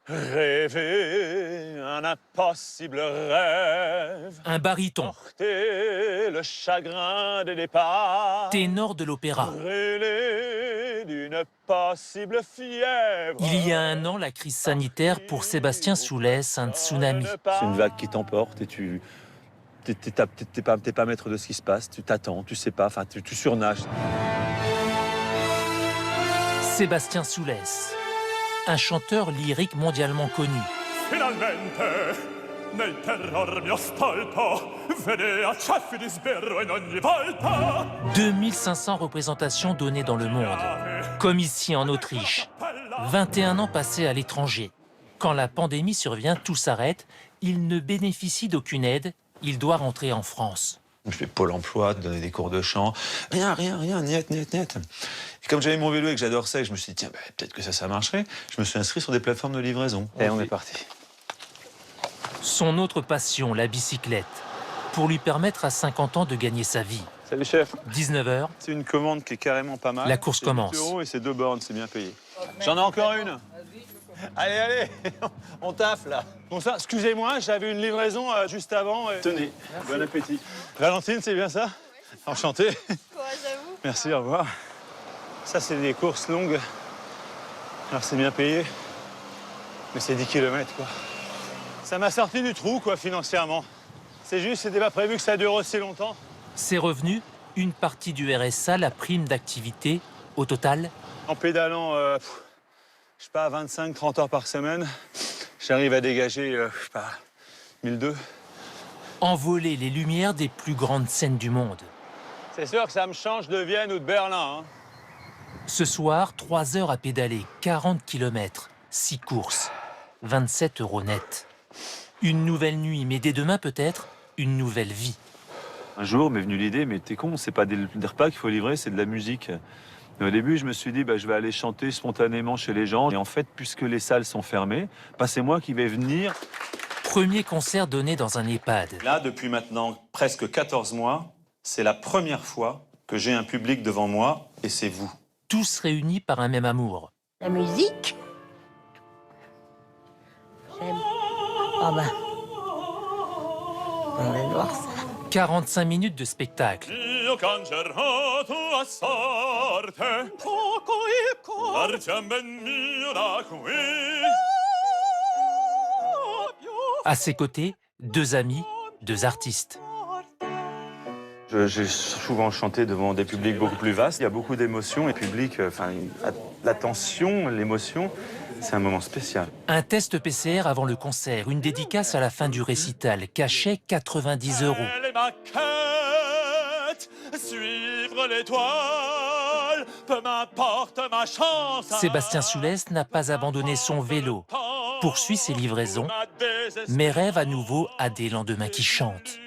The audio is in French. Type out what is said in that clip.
Rêver un impossible rêve. Un baryton, Porter le chagrin des départs. ténor de l'opéra. Brûler d'une possible fièvre. Il y a un an, la crise sanitaire pour Sébastien Soulès, un tsunami. C'est une vague qui t'emporte et t'es pas maître de ce qui se passe, tu t'attends, tu sais pas, enfin tu surnages. Sébastien Soulès, un chanteur lyrique mondialement connu. Finalmente, nel terror mio stolto, vede acciaffi di sberro in ogni volta. 2500 représentations données dans le monde, comme ici en Autriche. 21 ans passés à l'étranger. Quand la pandémie survient, tout s'arrête. Il ne bénéficie d'aucune aide. Il doit rentrer en France. Je fais Pôle emploi, donner des cours de chant, rien, niet. Et comme j'avais mon vélo et que j'adore ça, et je me suis dit, tiens, peut-être que ça marcherait, je me suis inscrit sur des plateformes de livraison. Et on est parti. Son autre passion, la bicyclette, pour lui permettre à 50 ans de gagner sa vie. Salut chef. 19h, C'est une commande qui est carrément pas mal. La course commence. 8 € et c'est 2 bornes, c'est bien payé. J'en ai encore une. Allez, on taffe là. Bon ça, excusez-moi, j'avais une livraison juste avant. Tenez, bon appétit. Valentine, c'est bien ça? Enchanté. Courage à vous. Merci, au revoir. Ça, c'est des courses longues. Alors, c'est bien payé. Mais c'est 10 km, quoi. Ça m'a sorti du trou, quoi, financièrement. C'est juste, c'était pas prévu que ça dure aussi longtemps. ses revenus, une partie du RSA, la prime d'activité. Au total, En pédalant, je sais pas, 25-30 heures par semaine, j'arrive à dégager, je sais pas, 1002. envoler les lumières des plus grandes scènes du monde. C'est sûr que ça me change de Vienne ou de Berlin, hein. Ce soir, 3 heures à pédaler, 40 km, 6 courses, 27 € net. Une nouvelle nuit, mais dès demain peut-être, une nouvelle vie. Un jour m'est venue l'idée, mais t'es con, c'est pas des repas qu'il faut livrer, c'est de la musique. Et au début, je me suis dit, je vais aller chanter spontanément chez les gens. Et en fait, puisque les salles sont fermées, c'est moi qui vais venir. Premier concert donné dans un EHPAD. Là, depuis maintenant presque 14 mois, c'est la première fois que j'ai un public devant moi, et c'est vous. Tous réunis par un même amour. La musique. J'aime. Oh ben. On va voir ça. 45 minutes de spectacle. Io cangerò tua sorte, poco il cuore, marcia ben mio da qui. À ses côtés, 2 amis, 2 artistes. J'ai souvent chanté devant des publics beaucoup plus vastes. Il y a beaucoup d'émotions et le public, l'attention, l'émotion, c'est un moment spécial. Un test PCR avant le concert, une dédicace à la fin du récital, cachet 90 €. Les maquettes, suivre l'étoile, peu m'importe ma chance. Sébastien Soulès n'a pas abandonné son vélo, poursuit ses livraisons, mais rêve à nouveau à des lendemains qui chantent.